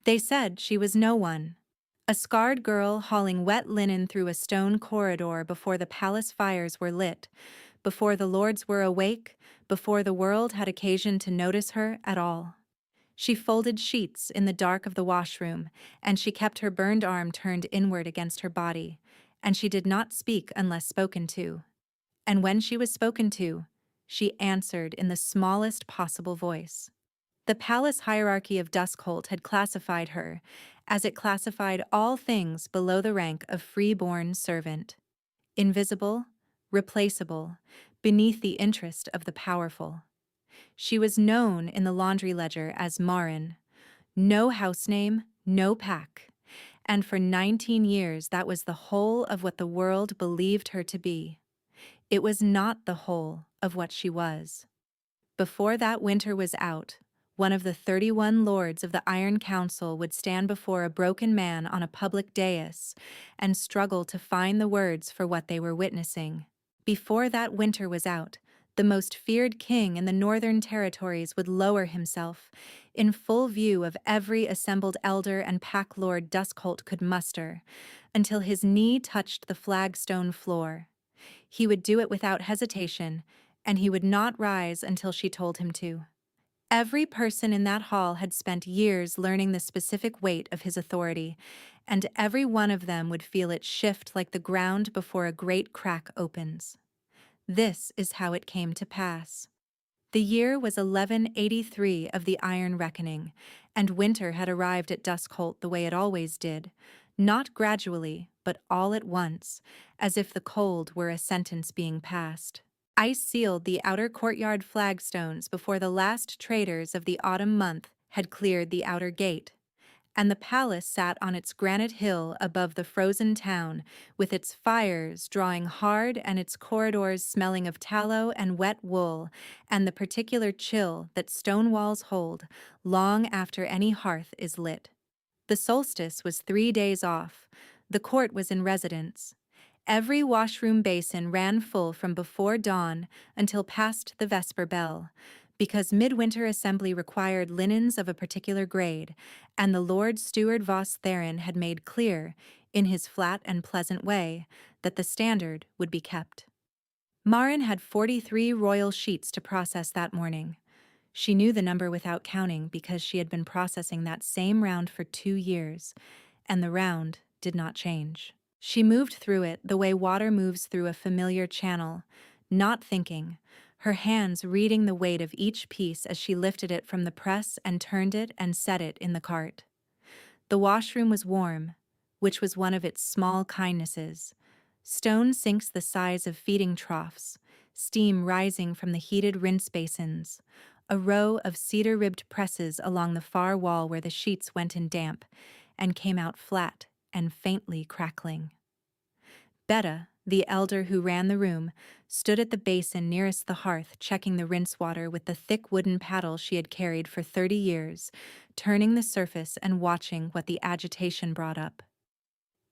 They said she was no one. A scarred girl hauling wet linen through a stone corridor before the palace fires were lit, before the lords were awake, before the world had occasion to notice her at all. She folded sheets in the dark of the washroom, and she kept her burned arm turned inward against her body, and she did not speak unless spoken to. And when she was spoken to, she answered in the smallest possible voice. The palace hierarchy of Duskholt had classified her, as it classified all things below the rank of free-born servant. Invisible, replaceable, beneath the interest of the powerful. She was known in the laundry ledger as Marin. No house name, no pack. And for 19 years that was the whole of what the world believed her to be. It was not the whole of what she was. Before that winter was out, one of the 31 lords of the Iron Council would stand before a broken man on a public dais and struggle to find the words for what they were witnessing. Before that winter was out, the most feared king in the northern territories would lower himself, in full view of every assembled elder and pack lord Duskholt could muster, until his knee touched the flagstone floor. He would do it without hesitation, and he would not rise until she told him to. Every person in that hall had spent years learning the specific weight of his authority, and every one of them would feel it shift like the ground before a great crack opens. This is how it came to pass. The year was 1183 of the Iron Reckoning, and winter had arrived at Duskholt the way it always did, not gradually, but all at once, as if the cold were a sentence being passed. Ice sealed the outer courtyard flagstones before the last traders of the autumn month had cleared the outer gate, and the palace sat on its granite hill above the frozen town, with its fires drawing hard and its corridors smelling of tallow and wet wool, and the particular chill that stone walls hold long after any hearth is lit. The solstice was 3 days off. The court was in residence. Every washroom basin ran full from before dawn until past the vesper bell, because midwinter assembly required linens of a particular grade, and the Lord Steward Voss Theron had made clear, in his flat and pleasant way, that the standard would be kept. Marin had 43 royal sheets to process that morning. She knew the number without counting because she had been processing that same round for 2 years, and the round did not change. She moved through it the way water moves through a familiar channel, not thinking, her hands reading the weight of each piece as she lifted it from the press and turned it and set it in the cart. The washroom was warm, which was one of its small kindnesses. Stone sinks the size of feeding troughs, steam rising from the heated rinse basins, a row of cedar-ribbed presses along the far wall where the sheets went in damp and came out flat and faintly crackling. Betta, the elder who ran the room, stood at the basin nearest the hearth checking the rinse water with the thick wooden paddle she had carried for 30 years, turning the surface and watching what the agitation brought up.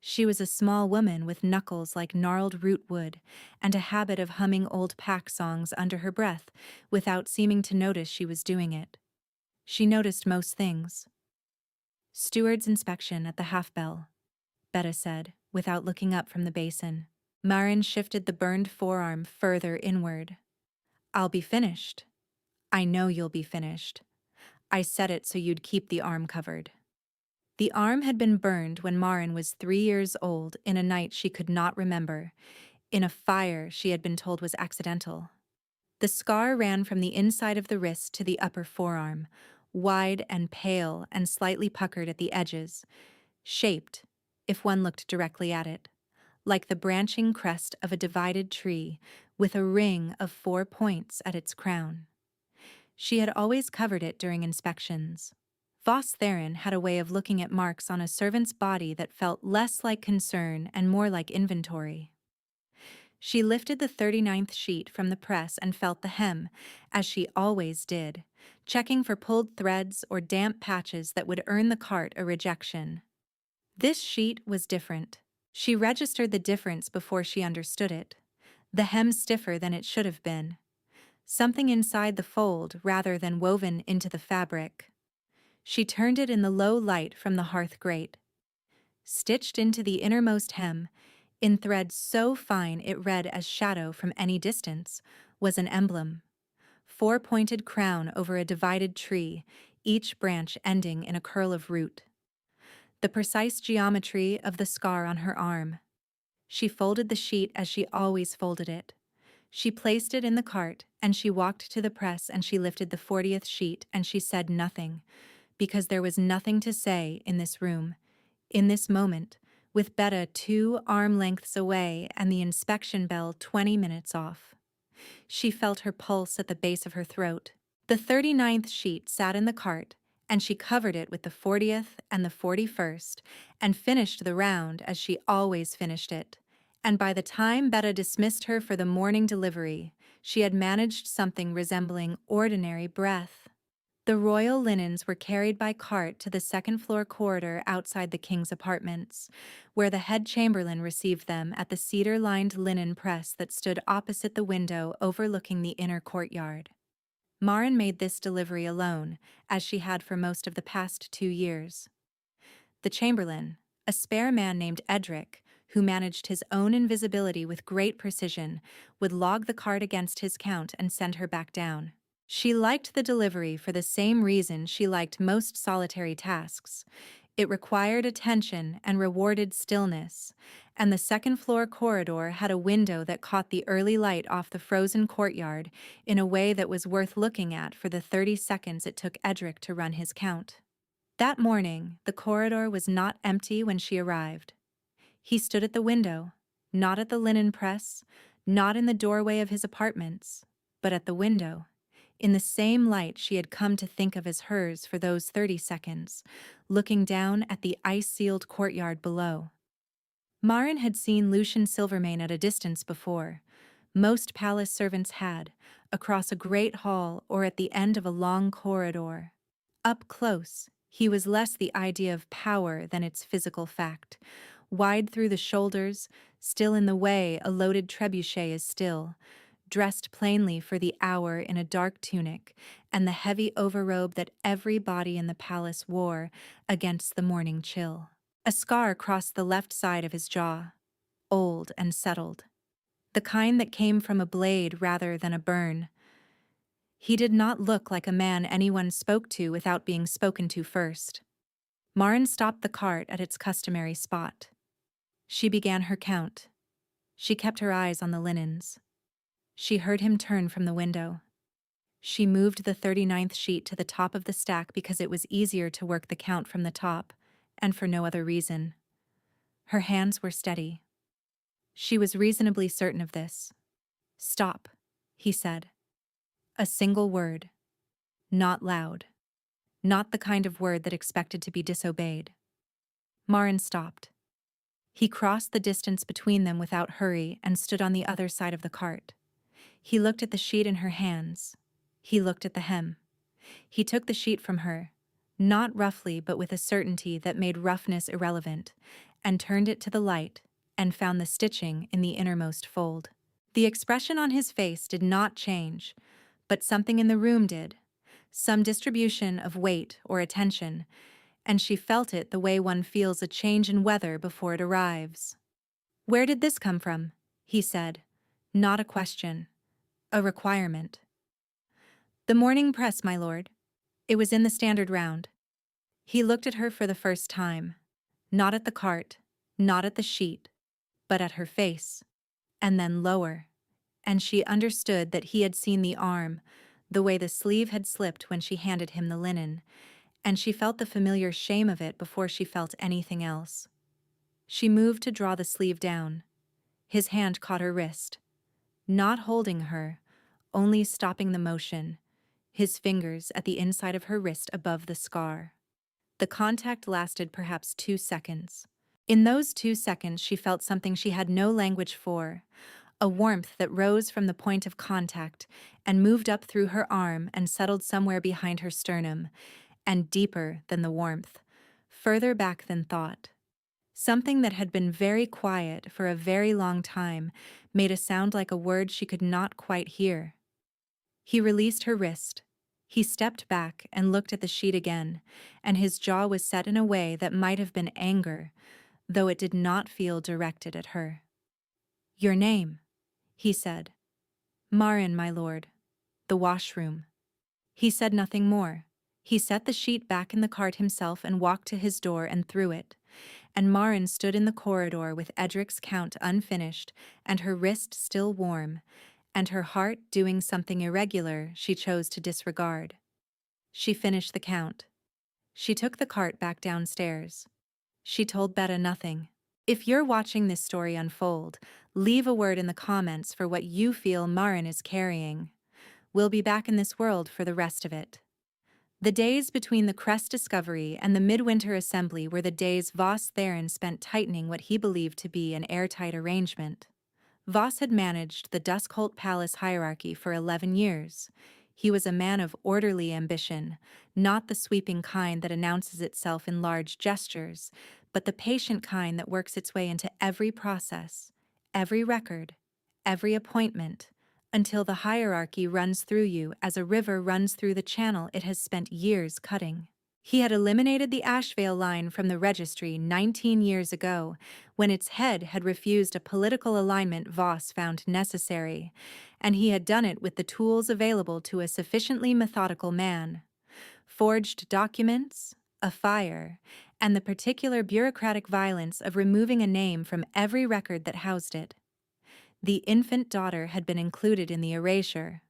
She was a small woman with knuckles like gnarled root wood and a habit of humming old pack songs under her breath without seeming to notice she was doing it. She noticed most things. "Steward's inspection at the half-bell," Betta said, without looking up from the basin. Marin shifted the burned forearm further inward. "I'll be finished. I know you'll be finished. I said it so you'd keep the arm covered." The arm had been burned when Marin was 3 years old in a night she could not remember, in a fire she had been told was accidental. The scar ran from the inside of the wrist to the upper forearm, wide and pale and slightly puckered at the edges, shaped, if one looked directly at it, like the branching crest of a divided tree with a ring of 4 points at its crown. She had always covered it during inspections. Voss Theron had a way of looking at marks on a servant's body that felt less like concern and more like inventory. She lifted the 39th sheet from the press and felt the hem, as she always did, checking for pulled threads or damp patches that would earn the cart a rejection. This sheet was different. She registered the difference before she understood it. The hem stiffer than it should have been. Something inside the fold rather than woven into the fabric. She turned it in the low light from the hearth grate. Stitched into the innermost hem, in thread so fine it read as shadow from any distance, was an emblem. 4-pointed crown over a divided tree, each branch ending in a curl of root. The precise geometry of the scar on her arm. She folded the sheet as she always folded it. She placed it in the cart, and she walked to the press, and she lifted the 40th sheet, and she said nothing, because there was nothing to say in this room, in this moment, with Betta 2 arm lengths away and the inspection bell 20 minutes off. She felt her pulse at the base of her throat. The 39th sheet sat in the cart, and she covered it with the 40th and the 41st, and finished the round as she always finished it. And by the time Betta dismissed her for the morning delivery, she had managed something resembling ordinary breath. The royal linens were carried by cart to the second-floor corridor outside the king's apartments, where the head chamberlain received them at the cedar-lined linen press that stood opposite the window overlooking the inner courtyard. Maren made this delivery alone, as she had for most of the past 2 years. The chamberlain, a spare man named Edric, who managed his own invisibility with great precision, would log the cart against his count and send her back down. She liked the delivery for the same reason she liked most solitary tasks. It required attention and rewarded stillness, and the second-floor corridor had a window that caught the early light off the frozen courtyard in a way that was worth looking at for the 30 seconds it took Edric to run his count. That morning, the corridor was not empty when she arrived. He stood at the window, not at the linen press, not in the doorway of his apartments, but at the window, in the same light she had come to think of as hers for those 30 seconds, looking down at the ice-sealed courtyard below. Maren had seen Lucian Silvermane at a distance before. Most palace servants had, across a great hall or at the end of a long corridor. Up close, he was less the idea of power than its physical fact. Wide through the shoulders, still in the way a loaded trebuchet is still, dressed plainly for the hour in a dark tunic and the heavy overrobe that every body in the palace wore against the morning chill. A scar crossed the left side of his jaw, old and settled, the kind that came from a blade rather than a burn. He did not look like a man anyone spoke to without being spoken to first. Maren stopped the cart at its customary spot. She began her count. She kept her eyes on the linens. She heard him turn from the window. She moved the 39th sheet to the top of the stack because it was easier to work the count from the top, and for no other reason. Her hands were steady. She was reasonably certain of this. "Stop," he said. A single word. Not loud. Not the kind of word that expected to be disobeyed. Maren stopped. He crossed the distance between them without hurry and stood on the other side of the cart. He looked at the sheet in her hands. He looked at the hem. He took the sheet from her, not roughly but with a certainty that made roughness irrelevant, and turned it to the light, and found the stitching in the innermost fold. The expression on his face did not change, but something in the room did, some distribution of weight or attention, and she felt it the way one feels a change in weather before it arrives. "Where did this come from?" he said, not a question. A requirement. "The morning press, my lord. It was in the standard round." He looked at her for the first time. Not at the cart, not at the sheet, but at her face. And then lower. And she understood that he had seen the arm, the way the sleeve had slipped when she handed him the linen, and she felt the familiar shame of it before she felt anything else. She moved to draw the sleeve down. His hand caught her wrist. Not holding her, only stopping the motion, his fingers at the inside of her wrist above the scar. The contact lasted perhaps 2 seconds. In those 2 seconds she felt something she had no language for, a warmth that rose from the point of contact and moved up through her arm and settled somewhere behind her sternum, and deeper than the warmth, further back than thought. Something that had been very quiet for a very long time made a sound like a word she could not quite hear. He released her wrist. He stepped back and looked at the sheet again, and his jaw was set in a way that might have been anger, though it did not feel directed at her. "Your name," he said. "Marin, my lord. The washroom." He said nothing more. He set the sheet back in the cart himself and walked to his door and through it, and Marin stood in the corridor with Edric's count unfinished and her wrist still warm, and her heart doing something irregular she chose to disregard. She finished the count. She took the cart back downstairs. She told Betta nothing. If you're watching this story unfold, leave a word in the comments for what you feel Marin is carrying. We'll be back in this world for the rest of it. The days between the Crest discovery and the Midwinter Assembly were the days Voss Theron spent tightening what he believed to be an airtight arrangement. Voss had managed the Duskholt Palace hierarchy for 11 years. He was a man of orderly ambition, not the sweeping kind that announces itself in large gestures, but the patient kind that works its way into every process, every record, every appointment, until the hierarchy runs through you as a river runs through the channel it has spent years cutting. He had eliminated the Ashvale line from the registry 19 years ago, when its head had refused a political alignment Voss found necessary, and he had done it with the tools available to a sufficiently methodical man. Forged documents, a fire, and the particular bureaucratic violence of removing a name from every record that housed it. The infant daughter had been included in the erasure.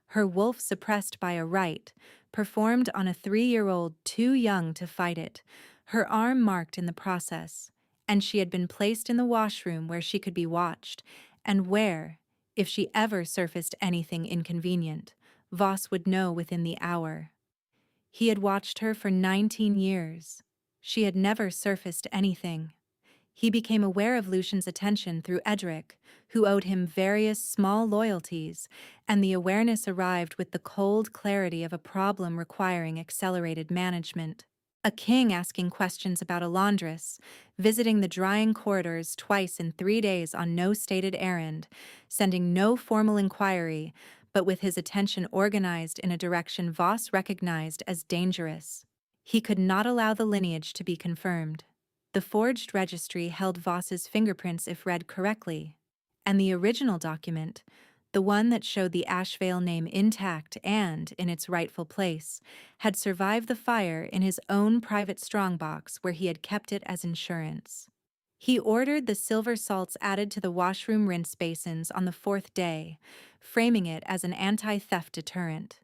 Her wolf suppressed by a right, performed on a 3-year-old too young to fight it, her arm marked in the process, and she had been placed in the washroom where she could be watched, and where, if she ever surfaced anything inconvenient, Voss would know within the hour. He had watched her for 19 years. She had never surfaced anything. He became aware of Lucian's attention through Edric, who owed him various small loyalties, and the awareness arrived with the cold clarity of a problem requiring accelerated management. A king asking questions about a laundress, visiting the drying corridors twice in 3 days on no stated errand, sending no formal inquiry, but with his attention organized in a direction Voss recognized as dangerous. He could not allow the lineage to be confirmed. The forged registry held Voss's fingerprints if read correctly, and the original document, the one that showed the Ashvale name intact and in its rightful place, had survived the fire in his own private strongbox where he had kept it as insurance. He ordered the silver salts added to the washroom rinse basins on the 4th day, framing it as an anti-theft deterrent.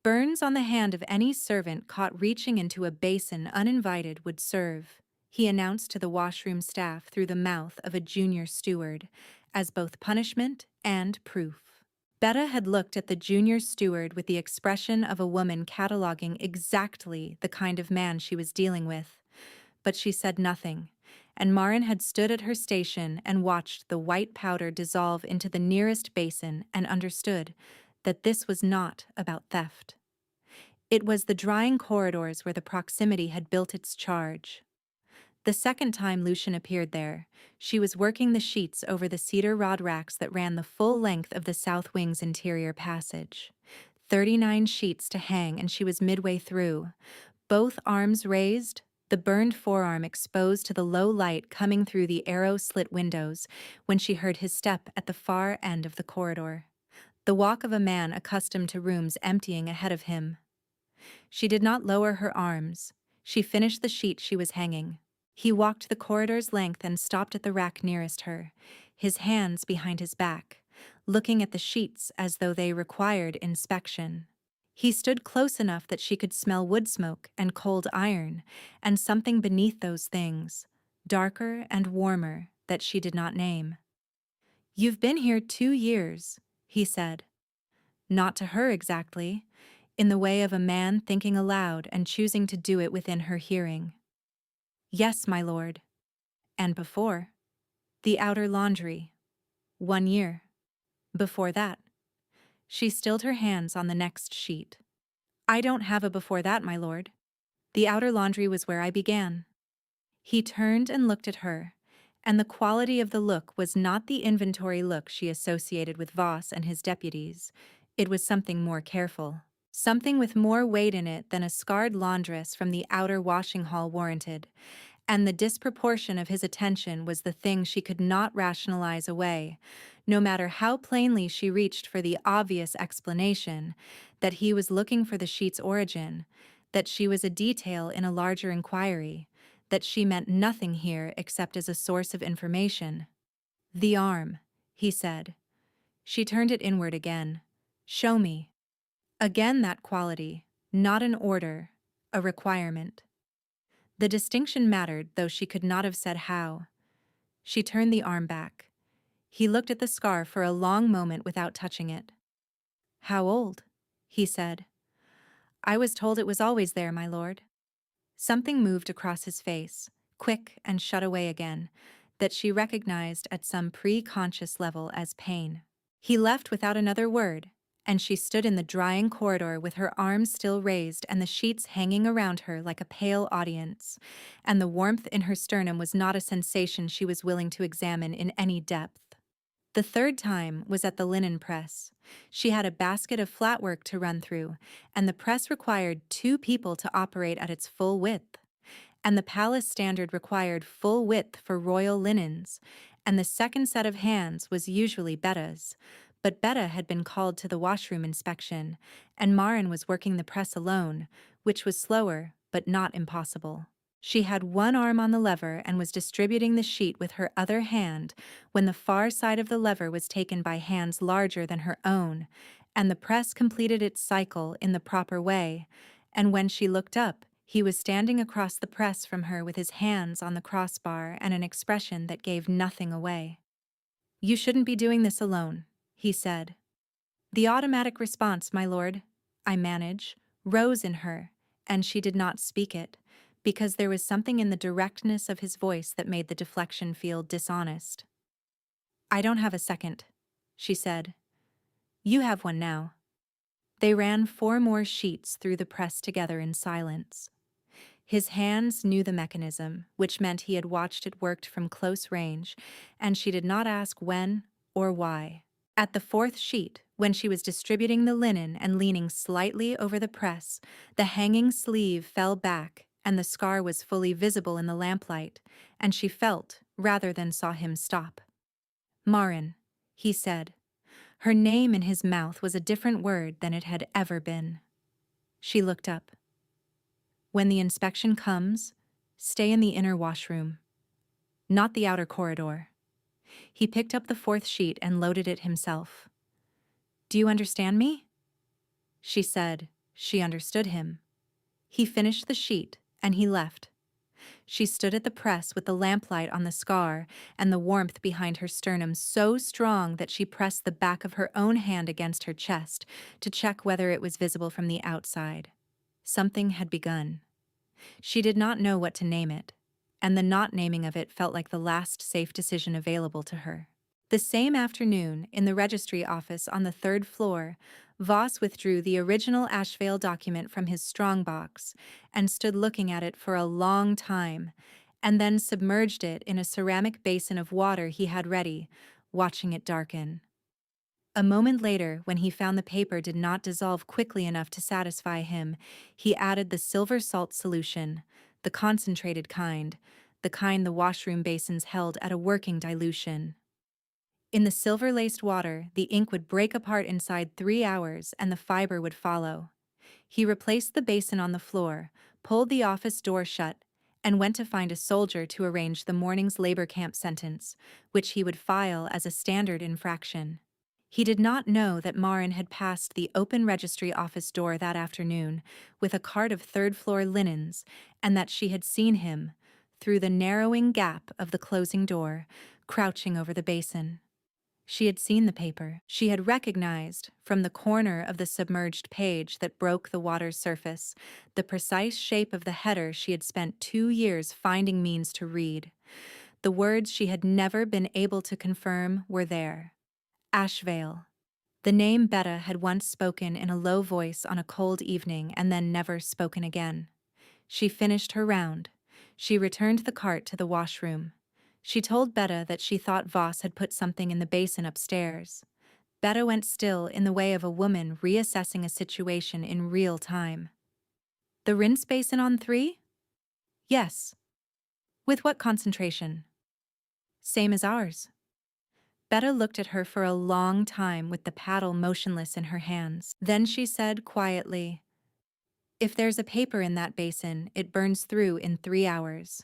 Burns on the hand of any servant caught reaching into a basin uninvited would serve, he announced to the washroom staff through the mouth of a junior steward, as both punishment and proof. Betta had looked at the junior steward with the expression of a woman cataloging exactly the kind of man she was dealing with, but she said nothing, and Marin had stood at her station and watched the white powder dissolve into the nearest basin and understood that this was not about theft. It was the drying corridors where the proximity had built its charge. The second time Lucian appeared there, she was working the sheets over the cedar rod racks that ran the full length of the south wing's interior passage. 39 sheets to hang, and she was midway through, both arms raised, the burned forearm exposed to the low light coming through the arrow-slit windows, when she heard his step at the far end of the corridor. The walk of a man accustomed to rooms emptying ahead of him. She did not lower her arms. She finished the sheet she was hanging. He walked the corridor's length and stopped at the rack nearest her, his hands behind his back, looking at the sheets as though they required inspection. He stood close enough that she could smell wood smoke and cold iron, and something beneath those things, darker and warmer, that she did not name. "You've been here 2 years," he said. Not to her exactly, in the way of a man thinking aloud and choosing to do it within her hearing. "Yes, my lord." And before? The outer laundry. 1 year. Before that? She stilled her hands on the next sheet. "I don't have a before that, my lord. The outer laundry was where I began." He turned and looked at her, and the quality of the look was not the inventory look she associated with Voss and his deputies. It was something more careful. something with more weight in it than a scarred laundress from the outer washing hall warranted, and the disproportion of his attention was the thing she could not rationalize away, no matter how plainly she reached for the obvious explanation that he was looking for the sheet's origin, that she was a detail in a larger inquiry, that she meant nothing here except as a source of information. "The arm," he said. She turned it inward again. "Show me." Again that quality, not an order, a requirement. The distinction mattered, though she could not have said how. She turned the arm back. He looked at the scar for a long moment without touching it. "How old?" he said. "I was told it was always there, my lord." Something moved across his face, quick and shut away again, that she recognized at some pre-conscious level as pain. He left without another word, and she stood in the drying corridor with her arms still raised and the sheets hanging around her like a pale audience, and the warmth in her sternum was not a sensation she was willing to examine in any depth. The third time was at the linen press. She had a basket of flatwork to run through, and the press required 2 people to operate at its full width. And the palace standard required full width for royal linens, and the second set of hands was usually Betta's. But Betta had been called to the washroom inspection, and Marin was working the press alone, which was slower, but not impossible. She had one arm on the lever and was distributing the sheet with her other hand when the far side of the lever was taken by hands larger than her own, and the press completed its cycle in the proper way, and when she looked up, he was standing across the press from her with his hands on the crossbar and an expression that gave nothing away. "You shouldn't be doing this alone," he said. The automatic response, "My lord, I manage," rose in her, and she did not speak it, because there was something in the directness of his voice that made the deflection feel dishonest. "I don't have a second," she said. "You have one now." They ran 4 more sheets through the press together in silence. His hands knew the mechanism, which meant he had watched it worked from close range, and she did not ask when or why. At the 4th sheet, when she was distributing the linen and leaning slightly over the press, the hanging sleeve fell back and the scar was fully visible in the lamplight, and she felt, rather than saw him stop. "Marin," he said. Her name in his mouth was a different word than it had ever been. She looked up. "When the inspection comes, stay in the inner washroom, not the outer corridor." He picked up the 4th sheet and loaded it himself. "Do you understand me?" She said she understood him. He finished the sheet, and he left. She stood at the press with the lamplight on the scar and the warmth behind her sternum so strong that she pressed the back of her own hand against her chest to check whether it was visible from the outside. Something had begun. She did not know what to name it, and the not naming of it felt like the last safe decision available to her. The same afternoon, in the registry office on the 3rd floor, Voss withdrew the original Ashvale document from his strongbox and stood looking at it for a long time, and then submerged it in a ceramic basin of water he had ready, watching it darken. A moment later, when he found the paper did not dissolve quickly enough to satisfy him, he added the silver salt solution, the concentrated kind, the kind the washroom basins held at a working dilution. In the silver-laced water, the ink would break apart inside 3 hours and the fiber would follow. He replaced the basin on the floor, pulled the office door shut, and went to find a soldier to arrange the morning's labor camp sentence, which he would file as a standard infraction. He did not know that Marin had passed the open registry office door that afternoon with a cart of 3rd-floor linens, and that she had seen him, through the narrowing gap of the closing door, crouching over the basin. She had seen the paper. She had recognized, from the corner of the submerged page that broke the water's surface, the precise shape of the header she had spent 2 years finding means to read. The words she had never been able to confirm were there. Ashvale. The name Betta had once spoken in a low voice on a cold evening and then never spoken again. She finished her round. She returned the cart to the washroom. She told Betta that she thought Voss had put something in the basin upstairs. Betta went still in the way of a woman reassessing a situation in real time. The rinse basin on 3? Yes. With what concentration? Same as ours. Betta looked at her for a long time with the paddle motionless in her hands. Then she said quietly, "If there's a paper in that basin, it burns through in 3 hours."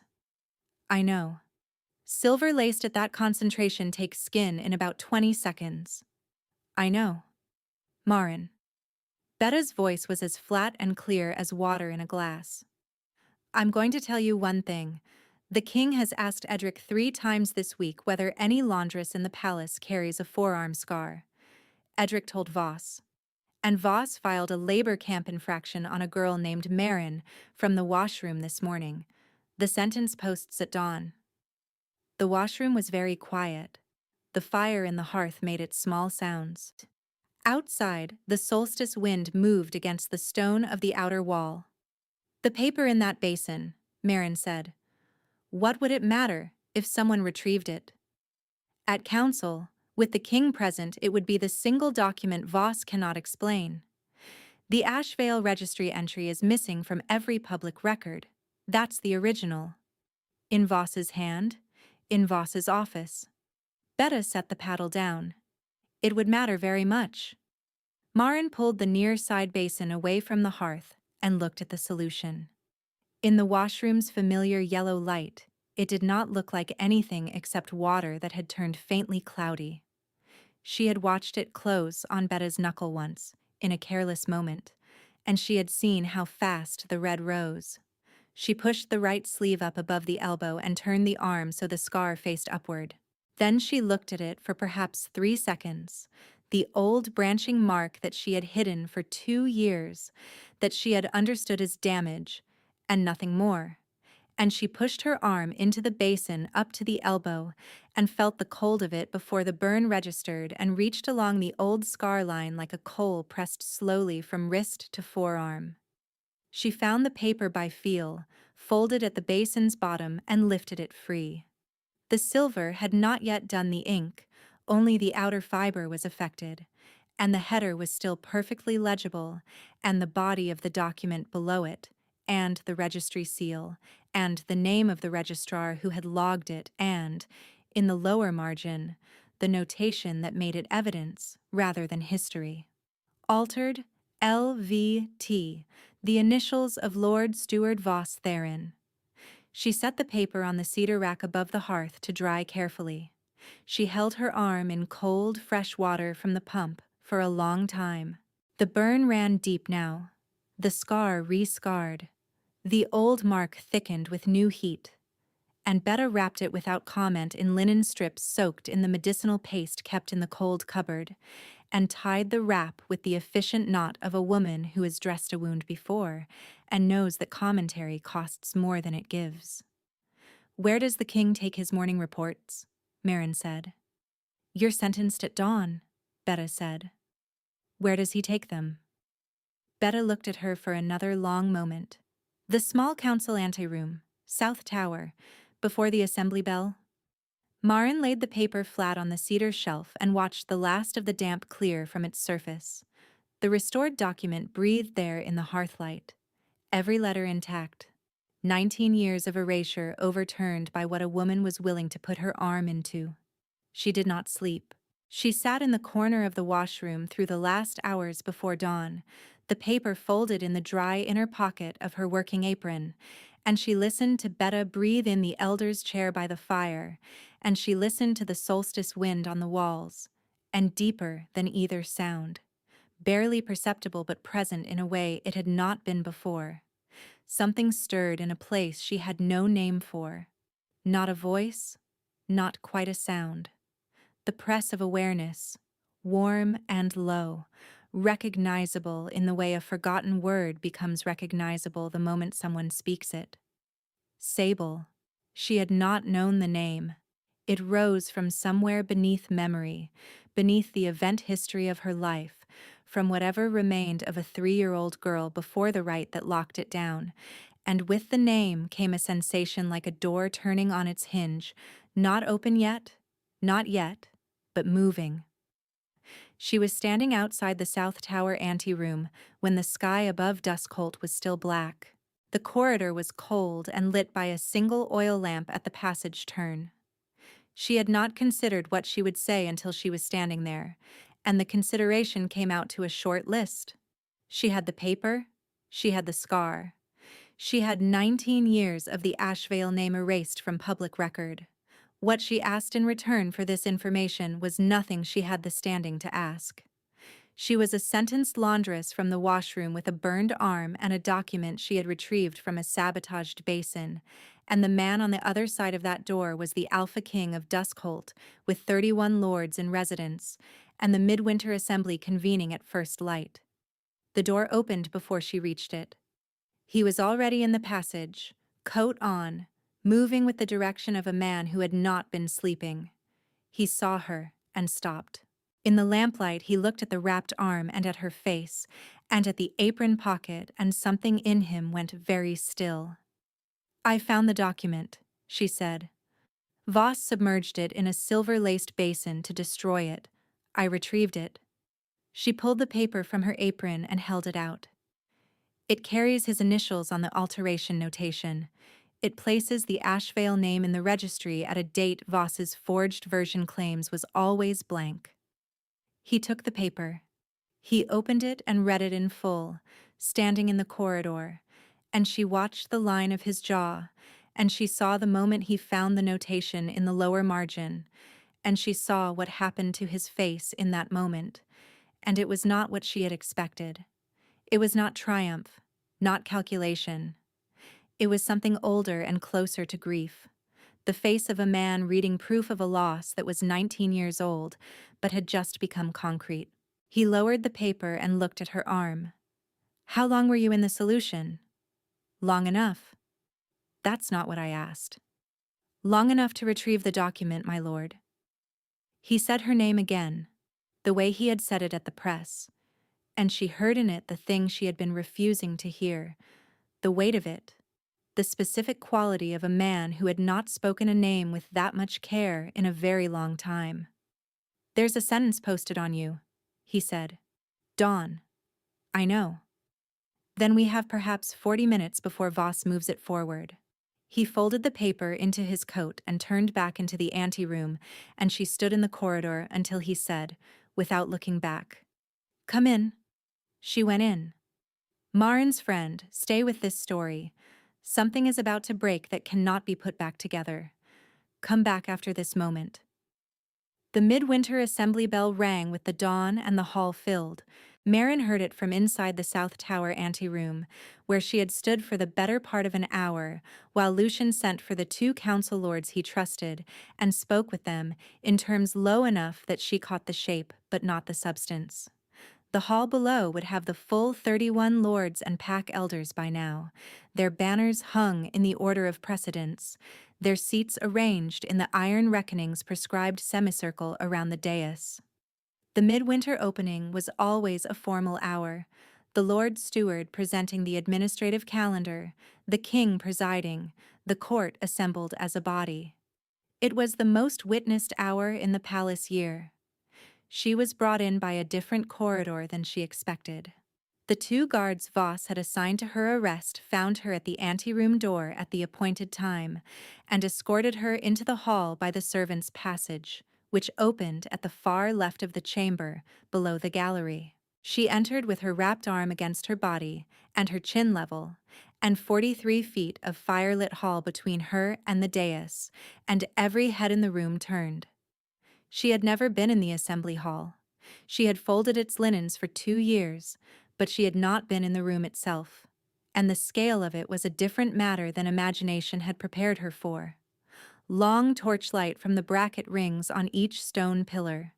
I know. Silver laced at that concentration takes skin in about 20 seconds. I know. Marin. Betta's voice was as flat and clear as water in a glass. I'm going to tell you one thing. The king has asked Edric 3 times this week whether any laundress in the palace carries a forearm scar. Edric told Voss. And Voss filed a labor camp infraction on a girl named Marin from the washroom this morning. The sentence posts at dawn. The washroom was very quiet. The fire in the hearth made its small sounds. Outside, the solstice wind moved against the stone of the outer wall. The paper in that basin, Marin said. What would it matter if someone retrieved it? At council, with the king present, it would be the single document Voss cannot explain. The Ashvale registry entry is missing from every public record. That's the original. In Voss's hand, in Voss's office. Betta set the paddle down. It would matter very much. Marin pulled the near side basin away from the hearth and looked at the solution. In the washroom's familiar yellow light, it did not look like anything except water that had turned faintly cloudy. She had watched it close on Betta's knuckle once, in a careless moment, and she had seen how fast the red rose. She pushed the right sleeve up above the elbow and turned the arm so the scar faced upward. Then she looked at it for perhaps 3 seconds, the old branching mark that she had hidden for 2 years, that she had understood as damage, and nothing more. And she pushed her arm into the basin up to the elbow and felt the cold of it before the burn registered and reached along the old scar line like a coal pressed slowly from wrist to forearm. She found the paper by feel, folded at the basin's bottom, and lifted it free. The silver had not yet done the ink, only the outer fiber was affected, and the header was still perfectly legible, and the body of the document below it, and the registry seal, and the name of the registrar who had logged it, and, in the lower margin, the notation that made it evidence rather than history. Altered LVT, the initials of Lord Steward Voss therein. She set the paper on the cedar rack above the hearth to dry carefully. She held her arm in cold, fresh water from the pump for a long time. The burn ran deep now. The scar re-scarred. The old mark thickened with new heat. And Betta wrapped it without comment in linen strips soaked in the medicinal paste kept in the cold cupboard, and tied the wrap with the efficient knot of a woman who has dressed a wound before and knows that commentary costs more than it gives. Where does the king take his morning reports? Marin said. You're sentenced at dawn, Betta said. Where does he take them? Betta looked at her for another long moment. The small council anteroom, South Tower, before the assembly bell. Marin laid the paper flat on the cedar shelf and watched the last of the damp clear from its surface. The restored document breathed there in the hearthlight, every letter intact. 19 years of erasure overturned by what a woman was willing to put her arm into. She did not sleep. She sat in the corner of the washroom through the last hours before dawn, the paper folded in the dry inner pocket of her working apron, and she listened to Betta breathe in the elder's chair by the fire, and she listened to the solstice wind on the walls, and deeper than either sound, barely perceptible but present in a way it had not been before. Something stirred in a place she had no name for. Not a voice, not quite a sound. The press of awareness, warm and low, recognizable in the way a forgotten word becomes recognizable the moment someone speaks it. Sable. She had not known the name. It rose from somewhere beneath memory, beneath the event history of her life, from whatever remained of a 3-year-old girl before the rite that locked it down, and with the name came a sensation like a door turning on its hinge, not open yet, not yet, but moving. She was standing outside the South Tower anteroom when the sky above Duskholt was still black. The corridor was cold and lit by a single oil lamp at the passage turn. She had not considered what she would say until she was standing there, and the consideration came out to a short list. She had the paper, she had the scar. She had 19 years of the Ashvale name erased from public record. What she asked in return for this information was nothing she had the standing to ask. She was a sentenced laundress from the washroom with a burned arm and a document she had retrieved from a sabotaged basin, and the man on the other side of that door was the Alpha King of Duskholt, with 31 lords in residence, and the midwinter assembly convening at first light. The door opened before she reached it. He was already in the passage, coat on, moving with the direction of a man who had not been sleeping. He saw her and stopped. In the lamplight, he looked at the wrapped arm and at her face, and at the apron pocket, and something in him went very still. "I found the document," she said. "Voss submerged it in a silver-laced basin to destroy it. I retrieved it." She pulled the paper from her apron and held it out. "It carries his initials on the alteration notation. It places the Ashvale name in the registry at a date Voss's forged version claims was always blank." He took the paper. He opened it and read it in full, standing in the corridor, and she watched the line of his jaw, and she saw the moment he found the notation in the lower margin, and she saw what happened to his face in that moment, and it was not what she had expected. It was not triumph, not calculation. It was something older and closer to grief. The face of a man reading proof of a loss that was 19 years old, but had just become concrete. He lowered the paper and looked at her arm. "How long were you in the solution?" "Long enough." "That's not what I asked." "Long enough to retrieve the document, my lord." He said her name again, the way he had said it at the press, and she heard in it the thing she had been refusing to hear, the weight of it, the specific quality of a man who had not spoken a name with that much care in a very long time. "There's a sentence posted on you," he said. "Dawn." "I know." "Then we have perhaps 40 minutes before Voss moves it forward." He folded the paper into his coat and turned back into the anteroom, and she stood in the corridor until he said, without looking back, "Come in." She went in. "Marin's friend, stay with this story. Something is about to break that cannot be put back together. Come back after this moment." The midwinter assembly bell rang with the dawn and the hall filled. Marin heard it from inside the South Tower anteroom, where she had stood for the better part of an hour, while Lucian sent for the 2 council lords he trusted, and spoke with them in terms low enough that she caught the shape but not the substance. The hall below would have the full 31 lords and pack elders by now, their banners hung in the order of precedence, their seats arranged in the iron reckoning's prescribed semicircle around the dais. The midwinter opening was always a formal hour, the Lord Steward presenting the administrative calendar, the king presiding, the court assembled as a body. It was the most witnessed hour in the palace year. She was brought in by a different corridor than she expected. The 2 guards Voss had assigned to her arrest found her at the anteroom door at the appointed time, and escorted her into the hall by the servants' passage, which opened at the far left of the chamber, below the gallery. She entered with her wrapped arm against her body, and her chin level, and 43 feet of firelit hall between her and the dais, and every head in the room turned. She had never been in the assembly hall. She had folded its linens for 2 years, but she had not been in the room itself, and the scale of it was a different matter than imagination had prepared her for. Long torchlight from the bracket rings on each stone pillar.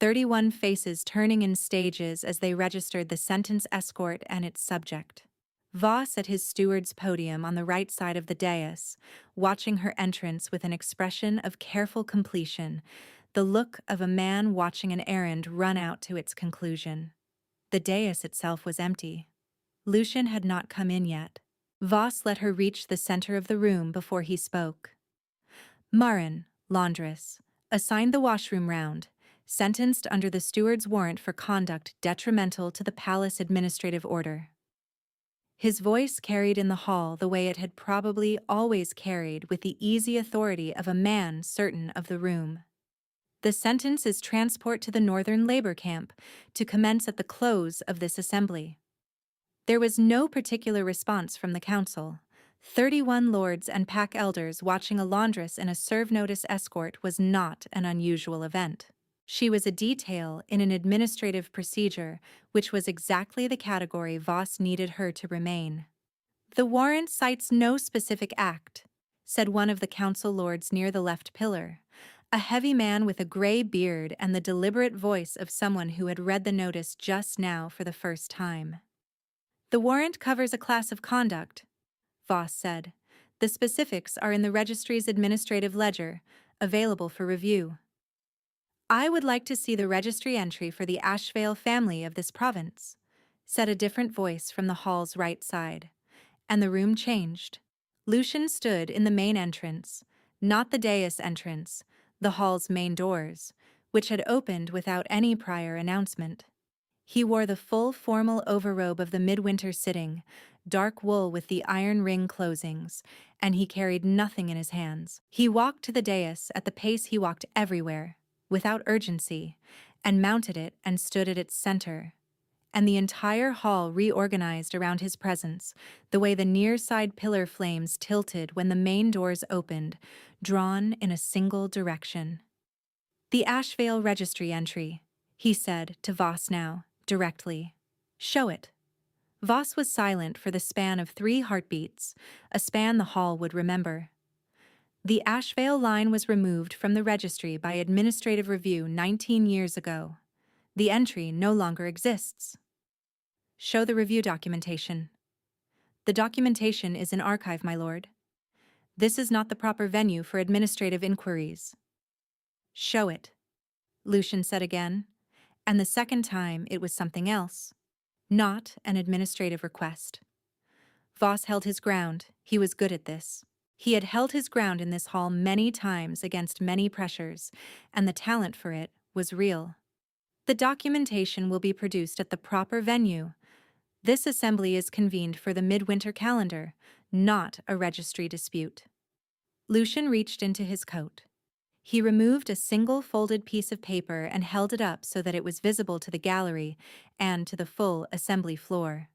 31 faces turning in stages as they registered the sentence escort and its subject. Voss at his steward's podium on the right side of the dais, watching her entrance with an expression of careful completion, the look of a man watching an errand run out to its conclusion. The dais itself was empty. Lucian had not come in yet. Voss let her reach the center of the room before he spoke. "Marin, laundress, assign the washroom round. sentenced under the steward's warrant for conduct detrimental to the palace administrative order. His voice carried in the hall the way it had probably always carried, with the easy authority of a man certain of the room. The sentence is transport to the Northern Labor Camp, to commence at the close of this assembly. There was no particular response from the council. 31 lords and pack elders watching a laundress in a serve-notice escort was not an unusual event. She was a detail in an administrative procedure, which was exactly the category Voss needed her to remain. "The warrant cites no specific act," said one of the council lords near the left pillar, a heavy man with a gray beard and the deliberate voice of someone who had read the notice just now for the first time. "The warrant covers a class of conduct," Voss said. "The specifics are in the registry's administrative ledger, available for review." "I would like to see the registry entry for the Ashvale family of this province," said a different voice from the hall's right side. And the room changed. Lucian stood in the main entrance, not the dais entrance, the hall's main doors, which had opened without any prior announcement. He wore the full formal overrobe of the midwinter sitting, dark wool with the iron ring closings, and he carried nothing in his hands. He walked to the dais at the pace he walked everywhere, without urgency, and mounted it and stood at its center. And the entire hall reorganized around his presence, the way the near-side pillar flames tilted when the main doors opened, drawn in a single direction. "The Ashvale registry entry," he said to Voss now, directly. "Show it." Voss was silent for the span of 3 heartbeats, a span the hall would remember. "The Ashvale line was removed from the registry by administrative review 19 years ago. The entry no longer exists." "Show the review documentation." "The documentation is in archive, my lord. This is not the proper venue for administrative inquiries." "Show it," Lucian said again, and the second time it was something else, not an administrative request. Voss held his ground. He was good at this. He had held his ground in this hall many times against many pressures, and the talent for it was real. "The documentation will be produced at the proper venue. This assembly is convened for the midwinter calendar, not a registry dispute." Lucian reached into his coat. He removed a single folded piece of paper and held it up so that it was visible to the gallery and to the full assembly floor.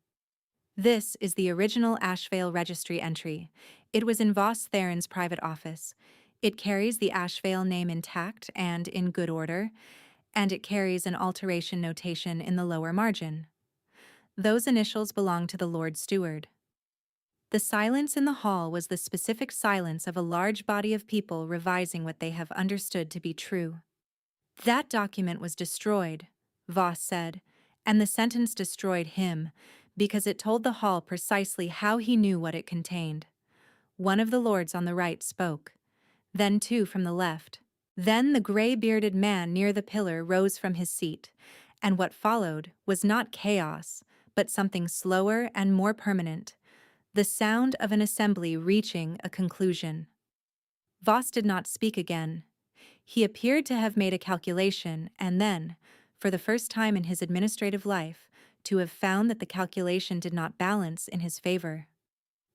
"This is the original Ashvale registry entry. It was in Voss Theron's private office. It carries the Ashvale name intact and in good order, and it carries an alteration notation in the lower margin. Those initials belong to the Lord Steward." The silence in the hall was the specific silence of a large body of people revising what they have understood to be true. "That document was destroyed," Voss said, and the sentence destroyed him, because it told the hall precisely how he knew what it contained. One of the lords on the right spoke. Then 2 from the left. Then the gray-bearded man near the pillar rose from his seat, and what followed was not chaos, but something slower and more permanent, the sound of an assembly reaching a conclusion. Voss did not speak again. He appeared to have made a calculation and then, for the first time in his administrative life, to have found that the calculation did not balance in his favor.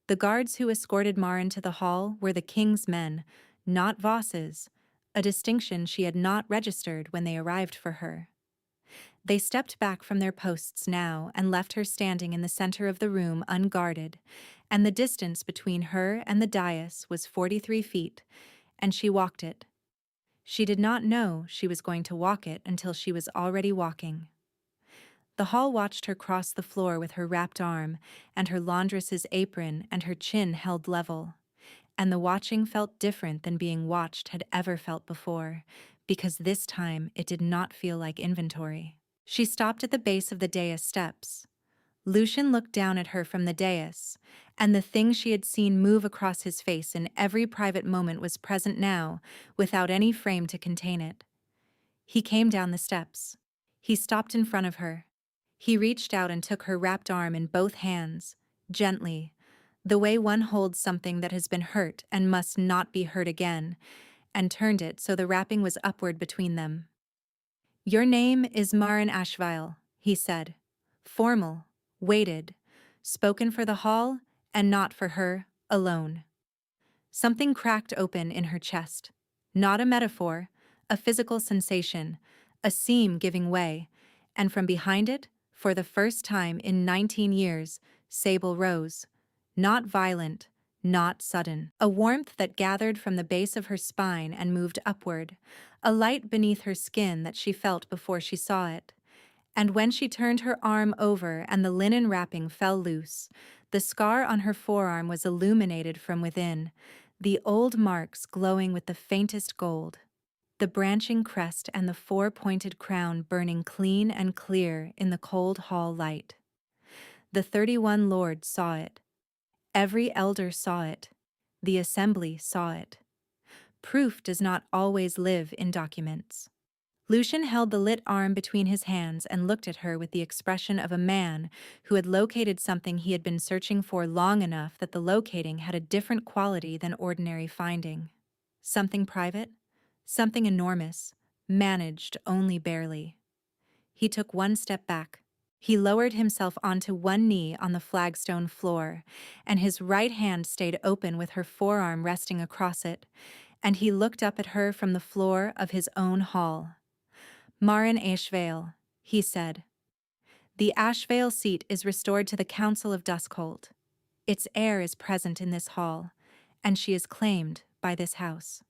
The guards who escorted Marin to the hall were the king's men, not Voss's, a distinction she had not registered when they arrived for her. They stepped back from their posts now and left her standing in the center of the room unguarded, and the distance between her and the dais was 43 feet, and she walked it. She did not know she was going to walk it until she was already walking. The hall watched her cross the floor with her wrapped arm and her laundress's apron and her chin held level, and the watching felt different than being watched had ever felt before, because this time it did not feel like inventory. She stopped at the base of the dais steps. Lucian looked down at her from the dais, and the thing she had seen move across his face in every private moment was present now, without any frame to contain it. He came down the steps. He stopped in front of her. He reached out and took her wrapped arm in both hands, gently, the way one holds something that has been hurt and must not be hurt again, and turned it so the wrapping was upward between them. Your name is Marin Ashvile, he said. Formal, weighted, spoken for the hall and not for her alone. Something cracked open in her chest. Not a metaphor, a physical sensation, a seam giving way, and from behind it, for the first time in 19 years, Sable rose. Not violent, not sudden. A warmth that gathered from the base of her spine and moved upward, a light beneath her skin that she felt before she saw it. And when she turned her arm over and the linen wrapping fell loose, the scar on her forearm was illuminated from within, the old marks glowing with the faintest gold, the branching crest and the four-pointed crown burning clean and clear in the cold hall light. The 31 lords saw it. Every elder saw it. The assembly saw it. Proof does not always live in documents. Lucian held the lit arm between his hands and looked at her with the expression of a man who had located something he had been searching for long enough that the locating had a different quality than ordinary finding. Something private, something enormous, managed only barely. He took one step back. He lowered himself onto one knee on the flagstone floor, and his right hand stayed open with her forearm resting across it, and he looked up at her from the floor of his own hall. Marin Ashvale, he said. The Ashvale seat is restored to the Council of Duskholt. Its heir is present in this hall, and she is claimed by this house.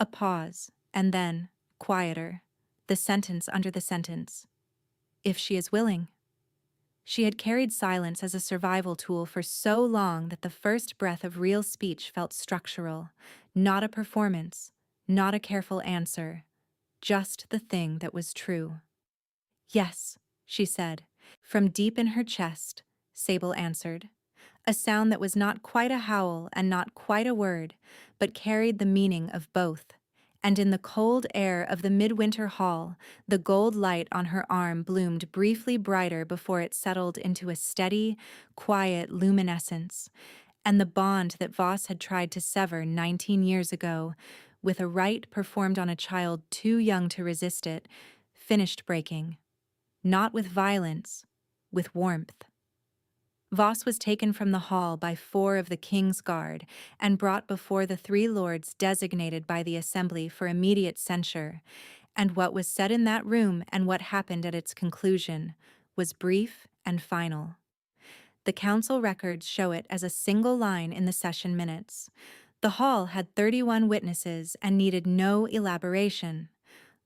A pause, and then, quieter, the sentence under the sentence. If she is willing. She had carried silence as a survival tool for so long that the first breath of real speech felt structural, not a performance, not a careful answer. Just the thing that was true. Yes, she said. From deep in her chest, Sable answered. A sound that was not quite a howl and not quite a word, but carried the meaning of both. And in the cold air of the midwinter hall, the gold light on her arm bloomed briefly brighter before it settled into a steady, quiet luminescence. And the bond that Voss had tried to sever 19 years ago, with a rite performed on a child too young to resist it, finished breaking. Not with violence, with warmth. Voss was taken from the hall by 4 of the king's guard and brought before the 3 lords designated by the assembly for immediate censure, and what was said in that room and what happened at its conclusion was brief and final. The council records show it as a single line in the session minutes. The hall had 31 witnesses and needed no elaboration.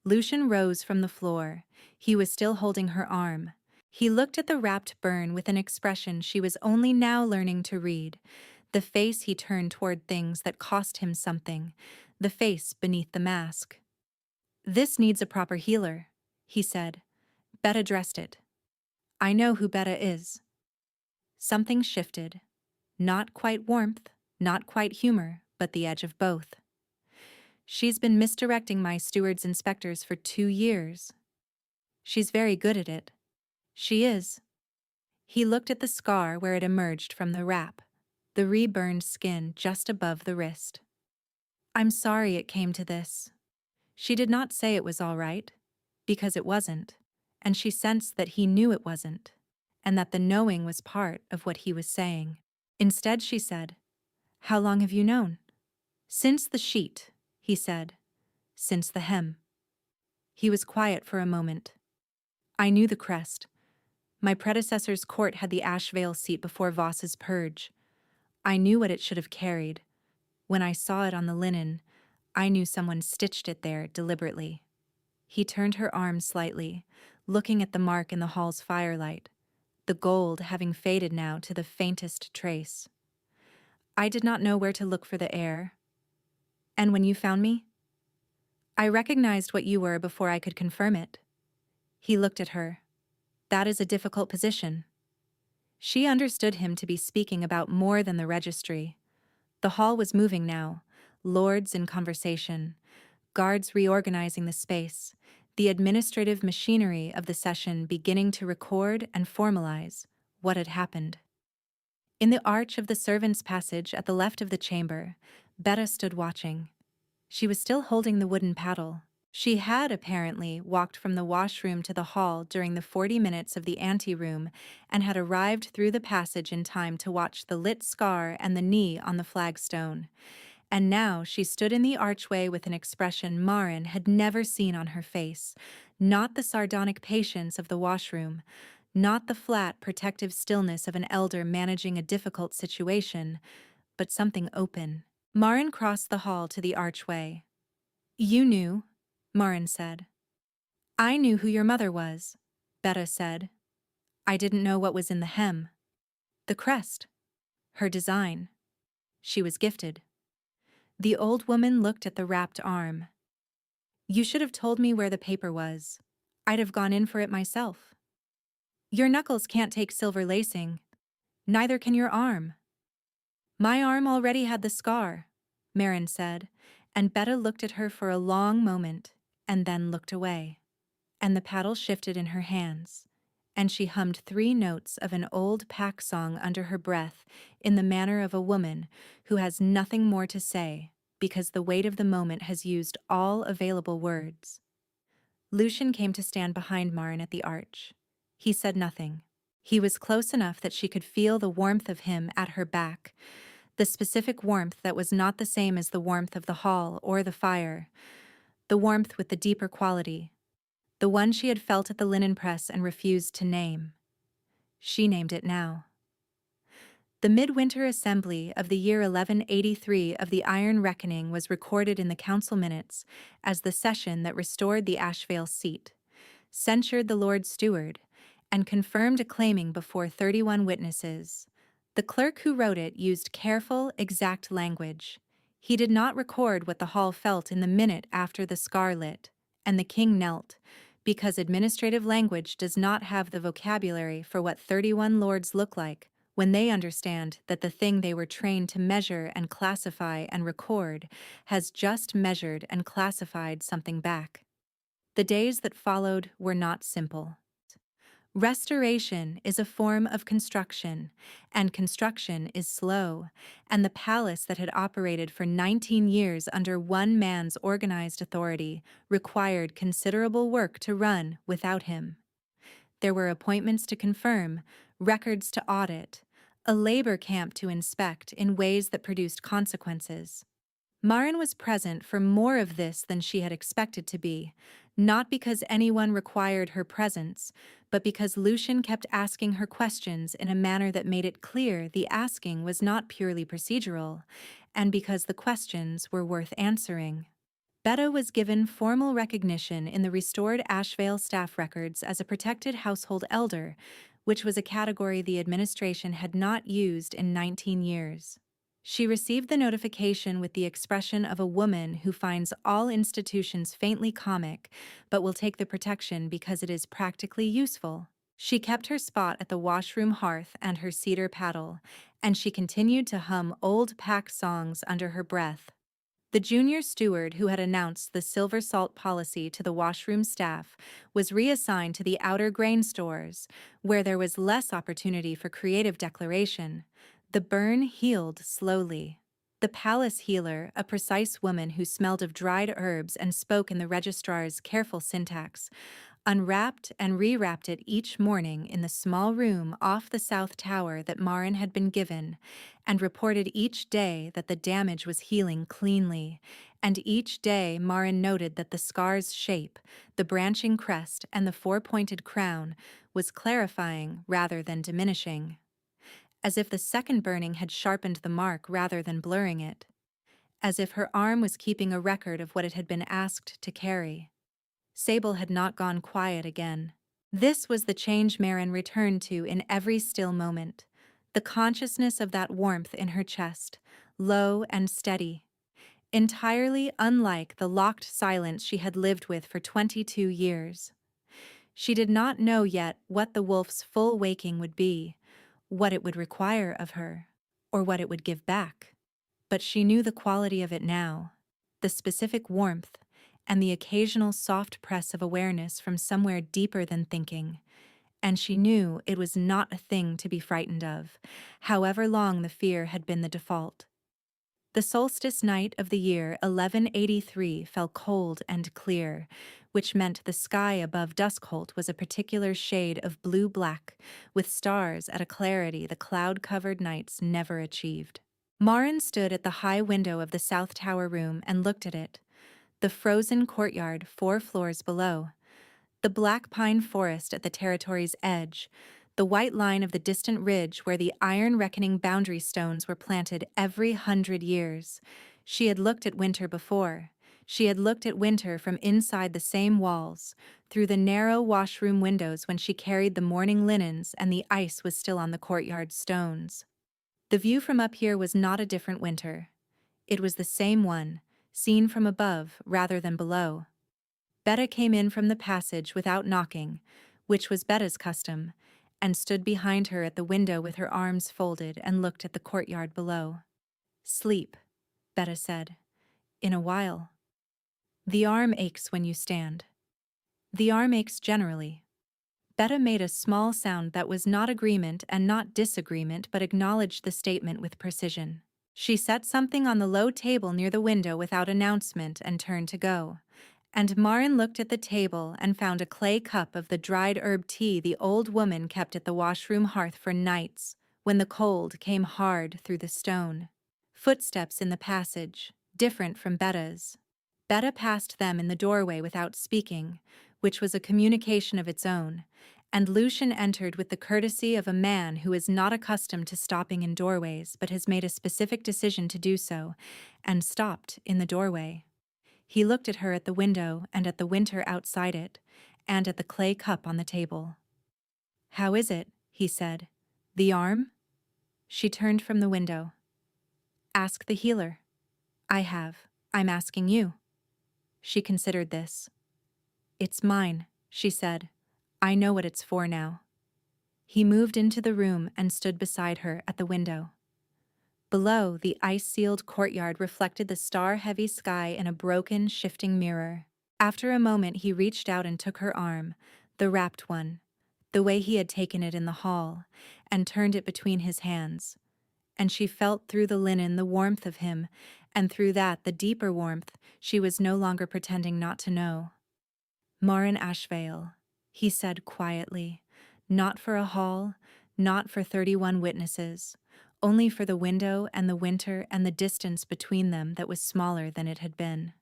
Lucian rose from the floor. He was still holding her arm. He looked at the wrapped burn with an expression she was only now learning to read. The face he turned toward things that cost him something. The face beneath the mask. This needs a proper healer, he said. Betta dressed it. I know who Betta is. Something shifted. Not quite warmth, not quite humor, but the edge of both. She's been misdirecting my steward's inspectors for 2 years. She's very good at it. She is. He looked at the scar where it emerged from the wrap, the reburned skin just above the wrist. I'm sorry it came to this. She did not say it was all right, because it wasn't, and she sensed that he knew it wasn't, and that the knowing was part of what he was saying. Instead, she said, How long have you known? Since the sheet, he said. Since the hem. He was quiet for a moment. I knew the crest. My predecessor's court had the Ashvale seat before Voss's purge. I knew what it should have carried. When I saw it on the linen, I knew someone stitched it there deliberately. He turned her arm slightly, looking at the mark in the hall's firelight, the gold having faded now to the faintest trace. I did not know where to look for the heir. And when you found me? I recognized what you were before I could confirm it. He looked at her. That is a difficult position. She understood him to be speaking about more than the registry. The hall was moving now, lords in conversation, guards reorganizing the space, the administrative machinery of the session beginning to record and formalize what had happened. In the arch of the servants' passage at the left of the chamber, Betta stood watching. She was still holding the wooden paddle. She had, apparently, walked from the washroom to the hall during the 40 minutes of the anteroom and had arrived through the passage in time to watch the lit scar and the knee on the flagstone. And now she stood in the archway with an expression Marin had never seen on her face, not the sardonic patience of the washroom, not the flat, protective stillness of an elder managing a difficult situation, but something open. Marin crossed the hall to the archway. "You knew," Marin said. "I knew who your mother was," Betta said. "I didn't know what was in the hem. The crest. Her design. She was gifted." The old woman looked at the wrapped arm. "You should have told me where the paper was. I'd have gone in for it myself." "Your knuckles can't take silver lacing. Neither can your arm." "My arm already had the scar," Marin said, and Betta looked at her for a long moment, and then looked away. And the paddle shifted in her hands, and she hummed 3 notes of an old pack song under her breath in the manner of a woman who has nothing more to say because the weight of the moment has used all available words. Lucian came to stand behind Marin at the arch. He said nothing. He was close enough that she could feel the warmth of him at her back, the specific warmth that was not the same as the warmth of the hall or the fire, the warmth with the deeper quality, the one she had felt at the linen press and refused to name. She named it now. The midwinter assembly of the year 1183 of the Iron Reckoning was recorded in the council minutes as the session that restored the Ashvale seat, censured the Lord Steward, and confirmed a claiming before 31 witnesses. The clerk who wrote it used careful, exact language. He did not record what the hall felt in the minute after the scar lit, and the king knelt, because administrative language does not have the vocabulary for what 31 lords look like when they understand that the thing they were trained to measure and classify and record has just measured and classified something back. The days that followed were not simple. Restoration is a form of construction, and construction is slow, and the palace that had operated for 19 years under one man's organized authority required considerable work to run without him. There were appointments to confirm, records to audit, a labor camp to inspect in ways that produced consequences. Marin was present for more of this than she had expected to be, not because anyone required her presence, but because Lucian kept asking her questions in a manner that made it clear the asking was not purely procedural, and because the questions were worth answering. Betta was given formal recognition in the restored Ashvale staff records as a protected household elder, which was a category the administration had not used in 19 years. She received the notification with the expression of a woman who finds all institutions faintly comic, but will take the protection because it is practically useful. She kept her spot at the washroom hearth and her cedar paddle, and she continued to hum old pack songs under her breath. The junior steward who had announced the silver salt policy to the washroom staff was reassigned to the outer grain stores, where there was less opportunity for creative declaration. The burn healed slowly. The palace healer, a precise woman who smelled of dried herbs and spoke in the registrar's careful syntax, unwrapped and rewrapped it each morning in the small room off the south tower that Marin had been given, and reported each day that the damage was healing cleanly, and each day Marin noted that the scar's shape, the branching crest and the 4-pointed crown, was clarifying rather than diminishing, as if the second burning had sharpened the mark rather than blurring it, as if her arm was keeping a record of what it had been asked to carry. Sable had not gone quiet again. This was the change Marin returned to in every still moment, the consciousness of that warmth in her chest, low and steady, entirely unlike the locked silence she had lived with for 22 years. She did not know yet what the wolf's full waking would be, what it would require of her, or what it would give back. But she knew the quality of it now, the specific warmth, and the occasional soft press of awareness from somewhere deeper than thinking, and she knew it was not a thing to be frightened of, however long the fear had been the default. The solstice night of the year 1183 fell cold and clear, which meant the sky above Duskholt was a particular shade of blue-black, with stars at a clarity the cloud-covered nights never achieved. Marin stood at the high window of the south tower room and looked at it, the frozen courtyard 4 floors below, the black pine forest at the territory's edge, the white line of the distant ridge where the iron-reckoning boundary stones were planted every 100 years. She had looked at winter before. She had looked at winter from inside the same walls, through the narrow washroom windows when she carried the morning linens and the ice was still on the courtyard stones. The view from up here was not a different winter. It was the same one, seen from above rather than below. Betta came in from the passage without knocking, which was Betta's custom, and stood behind her at the window with her arms folded and looked at the courtyard below. "Sleep," Betta said. "In a while. The arm aches when you stand." "The arm aches generally." Betta made a small sound that was not agreement and not disagreement but acknowledged the statement with precision. She set something on the low table near the window without announcement and turned to go. And Marin looked at the table and found a clay cup of the dried herb tea the old woman kept at the washroom hearth for nights, when the cold came hard through the stone. Footsteps in the passage, different from Betta's. Betta passed them in the doorway without speaking, which was a communication of its own, and Lucian entered with the courtesy of a man who is not accustomed to stopping in doorways but has made a specific decision to do so, and stopped in the doorway. He looked at her at the window and at the winter outside it, and at the clay cup on the table. "How is it?" he said. "The arm?" She turned from the window. "Ask the healer." "I have. I'm asking you." She considered this. "It's mine," she said. "I know what it's for now." He moved into the room and stood beside her at the window. Below, the ice-sealed courtyard reflected the star-heavy sky in a broken, shifting mirror. After a moment he reached out and took her arm, the wrapped one, the way he had taken it in the hall, and turned it between his hands. And she felt through the linen the warmth of him, and through that the deeper warmth she was no longer pretending not to know. "Marin Ashvale," he said quietly, "not for a hall, not for 31 witnesses, only for the window and the winter and the distance between them that was smaller than it had been."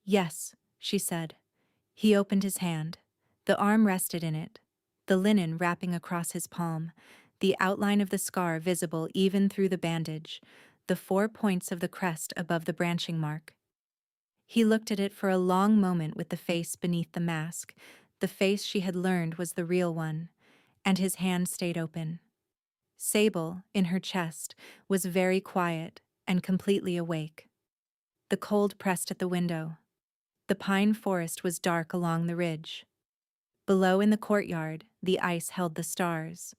"Yes," she said. He opened his hand. The arm rested in it, the linen wrapping across his palm, the outline of the scar visible even through the bandage, the 4 points of the crest above the branching mark. He looked at it for a long moment with the face beneath the mask, the face she had learned was the real one, and his hand stayed open. Sable, in her chest, was very quiet and completely awake. The cold pressed at the window. The pine forest was dark along the ridge. Below in the courtyard, the ice held the stars,